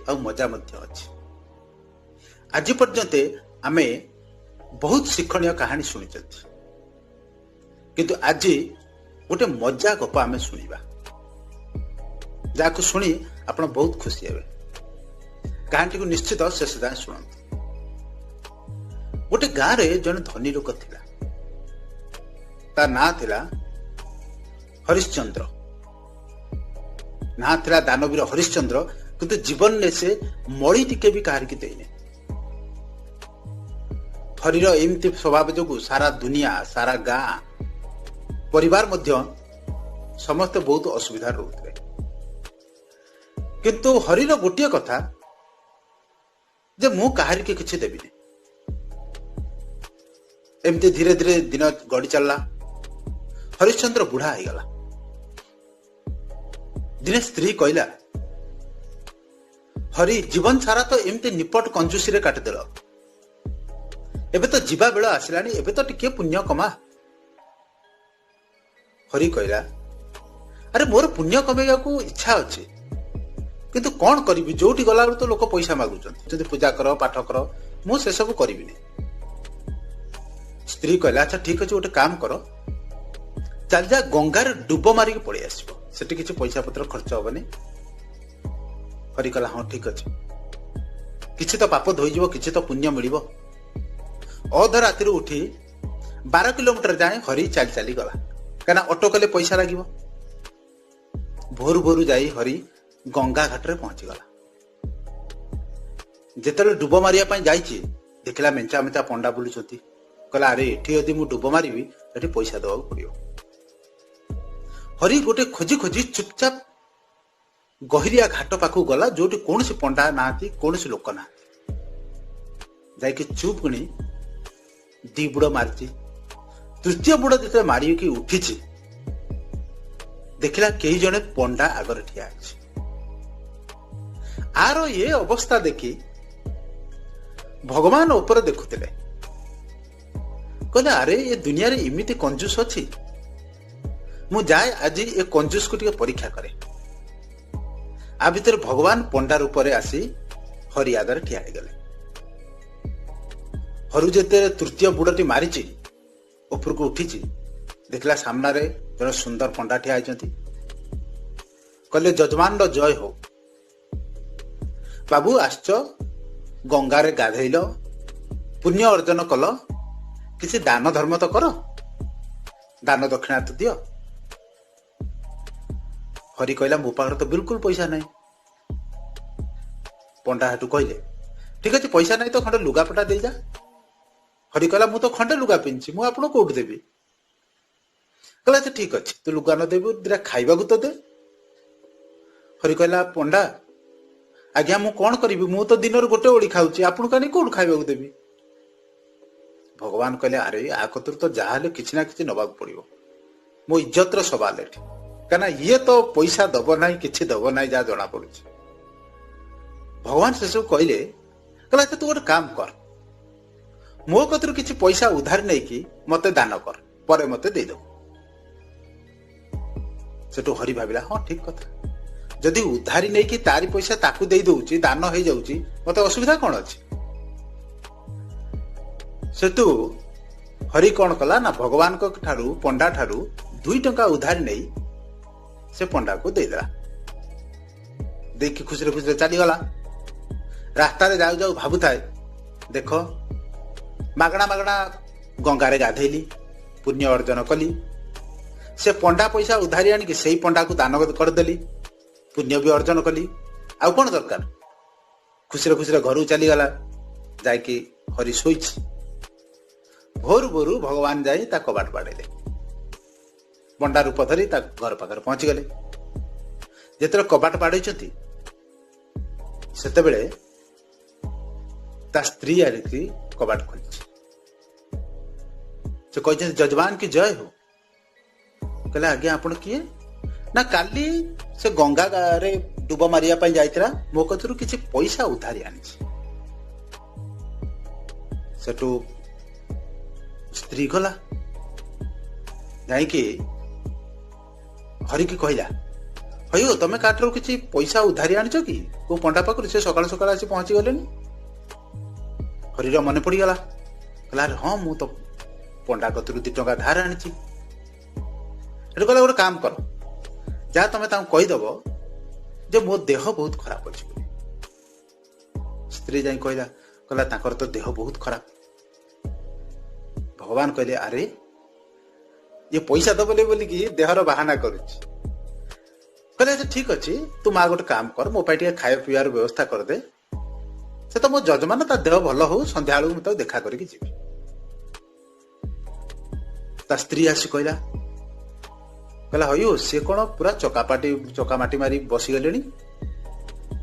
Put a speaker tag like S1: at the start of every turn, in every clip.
S1: आ मजा अच्छी। आज पर्यंत आमे बहुत शिक्षणीय कहानी शुणी किंतु आज गोटे मजा गप आमे शुणा जहाँ शुणी आप बहुत खुशी हे। कहानी को निश्चित शेष जाए शुणु। गोटे गाँव रे जन धनी लोक थिला, ता ना थिला हरिश्चंद्र। ना थिला दानवीर हरिश्चंद्र, किंतु जीवन में से मड़ी टिके भी कहार की देने। हरिर एमती स्वभाव जो सारा दुनिया सारा गाँ परिवार मध्य समस्त बहुत असुविधा रोते। किंतु हरिर गोटे कथा जे मु कहार के किछि देबिनी। एमती धीरे धीरे दिन गड़ी चलला। हरिश्चंद्र बुढ़ा हो गला। दिने स्त्री कहला, हरि जीवन सारा तो एमती निपट कंजूसी रे काटिदेल, एबे तो जीवा बेला आसलानी, एबे तो टिके पुण्य कमा। हरि कहला, अरे मोर पुण्य कमेगा को इच्छा अच्छी, किंतु कौन करी, जोटी गला तो लोक पैसा मागुचंती, पूजा कर पाठ कर, मु से सब करिबिनी। स्त्री कहला, अच्छा ठीक अच्छे, गोटे काम कर, चल जा गंगार डुब मारिक पड़े आसो, सेठी किसी पैसा पत्र खर्च हेनी। हरि कहला, हाँ ठीक अच्छे, किसी तो पाप धोईज, किसी तो पुण्य मिल। अध राति उठी 12 किलोमीटर जाए हरि चली चली गला, कहीं ऑटो कले पैसा लगे। भोर भोर जाई हरि गंगा घाट रे पहुंची गला। जिते डुब मारिया जाइए देखला मेचा मेचा पंडा बुलुंट। कहला, अरे एठी यदि मु डुब मारिबी एठी पैसा देवा पड़ियो। हरि गोटे खोजी खोजी चुपचाप गहिरिया घाट पाखु गला, जोटी कौन सी पंडा ना कौन सी लोक ना। जाइके चुप किणी दी बुड़ मारी। तृतीय बुड़ जो मारी कि उठी देखला कई जने पंडा आगर ठिया अछि। आर ये अवस्था देखी भगवान ऊपर देखुते, कहले, अरे ये दुनिया रे इमिति कंजूस अच्छी, मु जाए आज ये कंजूस को परीक्षा करे। आ भितर भगवान पंडा रूप में आसी हरि आगे ठिया गले। हरु जेते तृतीय बुड़टी मारी ऊपर को उठी देखला सामना रे जन सुंदर पंडा ठिया होती। कहले, जजमान जय हो, बाबू आश्च गंगारे गाधेल, पुण्य अर्जन कल, किसी दान धर्म तो कर, दान दक्षिणा तो दियो। हरि कहला, मो पाखरे तो बिल्कुल पैसा नहीं। पंडा हाटू कहले, ठीक अच्छे, पैसा नहीं तो खंडे लुगापटा दे जा। हरि कहला, मु तो खंडे लुगा पिंची, मु आपन कोउठ देबी। कहला, अच्छा ठीक अच्छे, तू लुगा न देबू, दिरा खाइबा को तो दे। हरि कहला, पंडा आज्ञा मु कौन करी, मु तो दिन गोटे ओड़ी खाऊची, आपन कानी कोउठ खाइबा को देबी। भगवान कहले, अरे आ कतुर तो जहाले किछि ना किछि नबाक पड़िबो, मो इज्जत रो सवाल एठी, काना ये तो पैसा दब नाही, किछि दब नाही, जा जना पड़ुची। भगवान से सब कहले, कहला, तू गोटे काम कर, मो कतुर किछि पैसा उधार नहीं कि मते दान कर, परे मते दे दो। सेटू हरि भाबिला, हाँ ठीक कथा, जदि उधारी नहीं कि तारी पैसा ताकू दे दउची, दान हो जाउची, मते असुविधा कोन अछि। सेतु हरि कौन कला ना, भगवान को ठारू पंडा ठारू 2 टंका उधारी नहीं से पंडा को दे देला। देखी खुशी खुशी चली गला। रास्ता रे जाऊ जाऊ भाबु थाए, देखो मागणा मागणा गंगारे गाधेली, पुण्य अर्जन कली, से पंडा पैसा उधारी आनिकी सेई पंडा को दान करदेली, पुण्य भी अर्जन कली, आउ कौन दरकार। खुशी खुशी घर चली गला। जाकि हरि शोच भोर भोरू भगवान जाई ता कबाट बाड़ेले, पंडा रूप धरी ता घर पाखर पहुंची गले। जेतरे कबाट बाड़ेचंती सेतेबेले ता स्त्री आरिकी कबाट खोली। से कहते जजमान की जय हो। कहले, आज्ञा आपण किए ना, काली से गंगा रे डुब मारिया पाई जाइतरा, मो कतरु किछि पैसा उधारी आनिछि। सेटू स्त्री गला जाई कि हरि की कहला, ହଇଓ ତମେ କାଠରୁ କିଛି ପଇସା ଉଧାରି ଆଣିଛ କି କୋଉ ପଣ୍ଡା ପାଖରୁ? ସେ ସକାଳୁ ସକାଳୁ ଆସି ପହଞ୍ଚି ଗଲେନି। ହରିର ମନେ ପଡିଗଲା, କହିଲା ଆରେ ହଁ ମୁଁ ତ ପଣ୍ଡା କତିରୁ 2 ଟଙ୍କା ଧାର ଆଣିଛି। ସେଠୁ କହିଲା ଗୋଟେ କାମ କର, ଯାହା ତମେ ତାଙ୍କୁ କହିଦବ ଯେ ମୋ ଦେହ ବହୁତ ଖରାପ ଅଛି ବୋଲି। ସ୍ତ୍ରୀ ଯାଇ କହିଲା ତାଙ୍କର ତ ଦେହ ବହୁତ ଖରାପ। ଭଗବାନ କହିଲେ ଆରେ ଇଏ ପଇସା ଦବନି ବୋଲିକି ଦେହର ବାହାନା କରୁଛି। କହିଲେ ଆଚ୍ଛା ଠିକ ଅଛି, ତୁ ମା ଗୋଟେ କାମ କର, ମୋ ପାଇଁ ଟିକେ ଖାଇବା ପିଇବାର ବ୍ୟବସ୍ଥା କରିଦେ। ସେ ତ ମୋ ଯଜମାନ, ତା ଦେହ ଭଲ ହଉ, ସନ୍ଧ୍ୟାବେଳକୁ ମୁଁ ତାକୁ ଦେଖା କରିକି ଯିବି। ତା ସ୍ତ୍ରୀ ଆସି କହିଲା ହଇଓ ସିଏ କଣ ପୁରା ଚକାମାଟି ମାରି ବସିଗଲେଣି,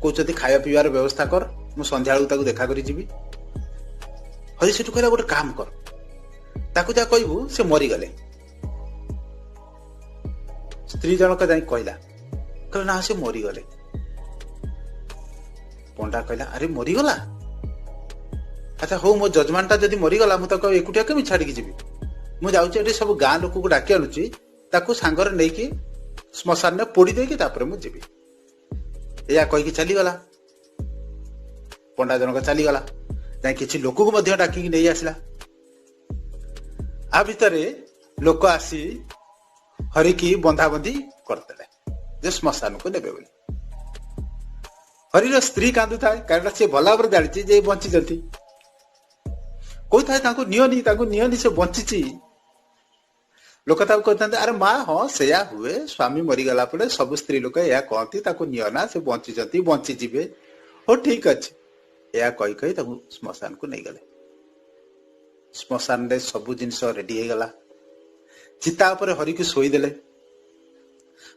S1: କହୁଛନ୍ତି ଖାଇବା ପିଇବାର ବ୍ୟବସ୍ଥା କର, ମୁଁ ସନ୍ଧ୍ୟାବେଳକୁ ତାକୁ ଦେଖା କରି ଯିବି। ହରି ସେଠୁ କହିଲା ଗୋଟେ କାମ କର, ତାକୁ ଯାହା କହିବୁ ସେ ମରିଗଲେ। ସ୍ତ୍ରୀ ଜଣକ ଯାଇ କହିଲା ନା ସେ ମରିଗଲେ। ପଣ୍ଡା କହିଲା ଆରେ ମରିଗଲା, ଆଚ୍ଛା ହଉ ମୋ ଯଜମାନ ଟା ଯଦି ମରିଗଲା ମୁଁ ତାକୁ ଏକୁଟିଆ କେମିତି ଛାଡିକି ଯିବି? ମୁଁ ଯାଉଛି ଏଠି ସବୁ ଗାଁ ଲୋକକୁ ଡାକି ଆଣୁଛି, ତାକୁ ସାଙ୍ଗରେ ନେଇକି ଶ୍ମଶାନରେ ପୋଡି ଦେଇକି ତାପରେ ମୁଁ ଯିବି। ଏଇଆ କହିକି ଚାଲିଗଲା। ପଣ୍ଡା ଜଣକ ଚାଲିଗଲା, ଯାଇ କିଛି ଲୋକକୁ ମଧ୍ୟ ଡାକିକି ନେଇ ଆସିଲା। ଆ ଭିତରେ ଲୋକ ଆସି ହରିକି ବନ୍ଧାବନ୍ଧି କରିଦେଲେ ଯେ ଶ୍ମଶାନକୁ ନେବେ ବୋଲି। ହରିର ସ୍ତ୍ରୀ କାନ୍ଦୁଥାଏ, କାରଣ ସେ ଭଲ ଭାବରେ ଜାଣିଛି ଯେ ବଞ୍ଚିଛନ୍ତି। କହୁଥାଏ ତାଙ୍କୁ ନିଅନି ସେ ବଞ୍ଚିଛି। ଲୋକ ତାକୁ କହିଥାନ୍ତି ଆରେ ମା ହଁ ସେଇଆ ହୁଏ, ସ୍ୱାମୀ ମରିଗଲା ପରେ ସବୁ ସ୍ତ୍ରୀ ଲୋକ ଏହା କହନ୍ତି ତାକୁ ନିଅ ନା, ସେ ବଞ୍ଚିଛନ୍ତି, ବଞ୍ଚିଯିବେ, ହଉ ଠିକ ଅଛି। ଏହା କହି କହି ତାକୁ ଶ୍ମଶାନକୁ ନେଇଗଲେ। ଶ୍ମଶାନରେ ସବୁ ଜିନିଷ ରେଡି ହେଇଗଲା। ଚିତା ଉପରେ ହରିକୁ ଶୋଇଦେଲେ।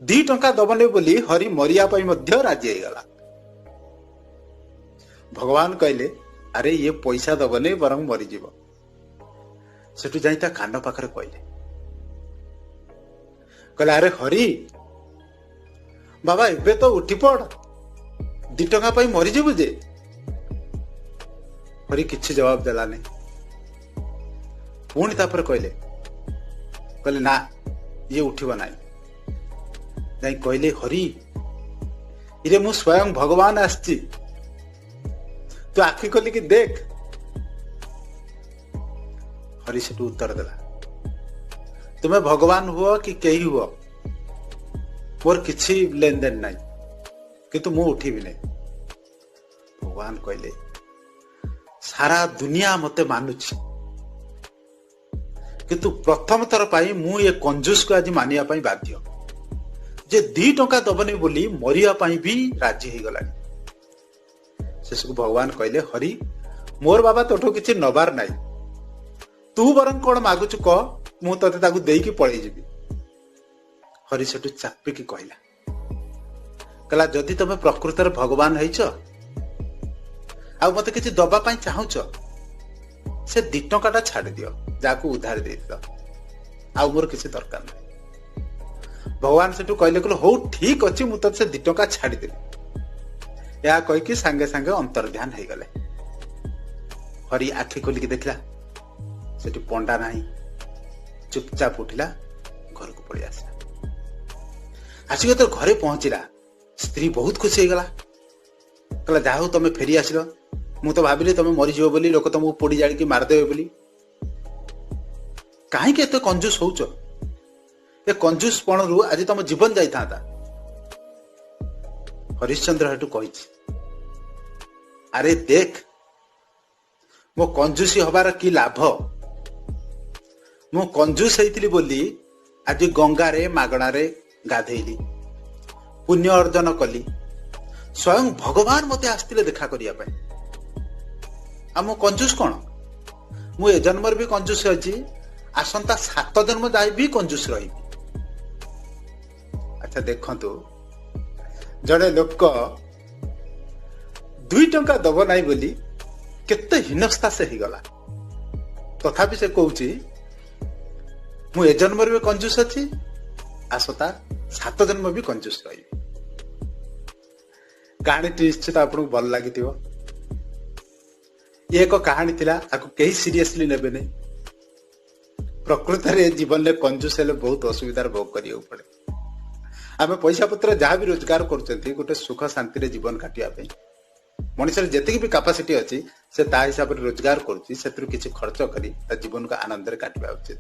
S1: 2 ଟଙ୍କା ଦବନି ବୋଲି ହରି ମରିବା ପାଇଁ ମଧ୍ୟ ରାଜି ହେଇଗଲା। ଭଗବାନ କହିଲେ ଆରେ ଇଏ ପଇସା ଦବନି, ବରଂ ମରିଯିବ। ସେଠୁ ଯାଇ ତା କାନ ପାଖରେ କହିଲେ ଆରେ ହରି ବାବା ଏବେ ତ ଉଠି ପଡ, 2 ଟଙ୍କା ପାଇଁ ମରିଯିବୁ ଯେ। ହରି କିଛି ଜବାବ ଦେଲାନି। ପୁଣି ତାପରେ କହିଲେ ନା ଇଏ ଉଠିବ ନାହିଁ। ଯାଇ କହିଲେ ହରି ଇରେ ମୁଁ ସ୍ୱୟଂ ଭଗବାନ ଆସିଛି, ତୁ ଆଖି ଖୋଲିକି ଦେଖ। ହରି ସେଠୁ ଉତ୍ତର ଦେଲା ତୁମେ ଭଗବାନ ହୁଅ କି କେହି ହୁଅ, ମୋର କିଛି ଲେନଦେନ ନାହିଁ, କିନ୍ତୁ ମୁଁ ଉଠିବି ନାହିଁ। ଭଗବାନ କହିଲେ ସାରା ଦୁନିଆ ମତେ ମାନୁଛି, କିନ୍ତୁ ପ୍ରଥମ ଥର ପାଇଁ ମୁଁ ଏ କଞ୍ଜୁସକୁ ଆଜି ମାନିବା ପାଇଁ ବାଧ୍ୟ, ଯେ 2 ଟଙ୍କା ଦବନି ବୋଲି ମରିବା ପାଇଁ ବି ରାଜି ହେଇଗଲାଣି। ଶେଷକୁ ଭଗବାନ କହିଲେ ହରି ମୋର ବାବା ତୋଠୁ କିଛି ନବାର ନାହିଁ, ତୁ ବରଂ କଣ ମାଗୁଛୁ କହ, ମୁଁ ତତେ ତାକୁ ଦେଇକି ପଳେଇ ଯିବି। ହରି ସେଠୁ ଚାପିକି କହିଲା ଯଦି ତମେ ପ୍ରକୃତରେ ଭଗବାନ ହେଇଛ ଆଉ ମତେ କିଛି ଦବା ପାଇଁ ଚାହୁଁଛ, ସେ 2 ଟଙ୍କାଟା ଛାଡି ଦିଅ, ଯାହାକୁ ଉଧାର ଦେଇଥିଲ, ଆଉ ମୋର କିଛି ଦରକାର ନାହିଁ। ଭଗବାନ ସେଠୁ କହିଲେ ହଉ ଠିକ ଅଛି, ମୁଁ ତତେ ସେ 2 ଟଙ୍କା ଛାଡିଦେଲି। ଏହା କହିକି ସାଙ୍ଗେ ସାଙ୍ଗେ ଅନ୍ତର୍ଧ୍ୟାନ ହେଇଗଲେ। ହରି ଆଖି ଖୋଲିକି ଦେଖିଲା ସେଠି ପଣ୍ଡା ନାହିଁ। ଚୁପଚାପ ଉଠିଲା, ଘରକୁ ପଳେଇ ଆସିଲା। ଆସିକି ତ ଘରେ ପହଞ୍ଚିଲା, ସ୍ତ୍ରୀ ବହୁତ ଖୁସି ହେଇଗଲା। ଯାହା ହଉ ତମେ ଫେରି ଆସିଲ, ମୁଁ ତ ଭାବିଲି ତମେ ମରିଯିବ ବୋଲି, ଲୋକ ତମକୁ ପୋଡି ଜାଳିକି ମାରିଦେବେ ବୋଲି। କାହିଁକି ଏତେ କଞ୍ଜୁସ ହଉଛ? ଏ କଞ୍ଜୁସ ପଣରୁ ଆଜି ତମ ଜୀବନ ଯାଇଥାନ୍ତା। ହରିଶ୍ଚନ୍ଦ୍ର ହେଠୁ କହିଛି ଆରେ ଦେଖ ମୋ କଞ୍ଜୁସି ହବାର କି ଲାଭ। ମୁଁ କଞ୍ଜୁସ ହେଇଥିଲି ବୋଲି ଆଜି ଗଙ୍ଗାରେ ମାଗଣାରେ ଗାଧେଇଲି, ପୁଣ୍ୟ ଅର୍ଜନ କଲି, ସ୍ୱୟଂ ଭଗବାନ ମତେ ଆସିଥିଲେ ଦେଖା କରିବା ପାଇଁ। ଆଉ ମୁଁ କଞ୍ଜୁସ କଣ? ମୁଁ ଏ ଜନ୍ମରେ ବି କଞ୍ଜୁସ ଅଛି, ଆସନ୍ତା 7 ଜନ୍ମ ଯାଇ ବି କଞ୍ଜୁସ ରହିବି। ଆଚ୍ଛା ଦେଖନ୍ତୁ, ଜଣେ ଲୋକ 2 ଟଙ୍କା ଦବ ନାହିଁ ବୋଲି କେତେ ହୀନସ୍ତା ସେ ହେଇଗଲା, ତଥାପି ସେ କହୁଛି ମୁଁ ଏ ଜନ୍ମରେ ବି କଞ୍ଜୁସ ଅଛି, ଆସନ୍ତା 7 ଜନ୍ମ ବି କଞ୍ଜୁସ ରହିବି। କାହାଣୀଟି ନିଶ୍ଚିତ ଆପଣଙ୍କୁ ଭଲ ଲାଗିଥିବ। ଇଏ ଏକ କାହାଣୀ ଥିଲା, ଆକୁ କେହି ସିରିୟସଲି ନେବେନି। ପ୍ରକୃତରେ ଜୀବନରେ କଞ୍ଜୁସ ହେଲେ ବହୁତ ଅସୁବିଧାର ଭୋଗ କରିବାକୁ ପଡେ। आम पैसा पत्र जहाँ भी रोजगार कर गोटे सुख शांति जीवन काटिया मनुष्य जी भी कैपेसिटी अच्छी से ता हिसाब से रोजगार करुच्ची से खर्च कर जीवन को आनंद काटा उचित।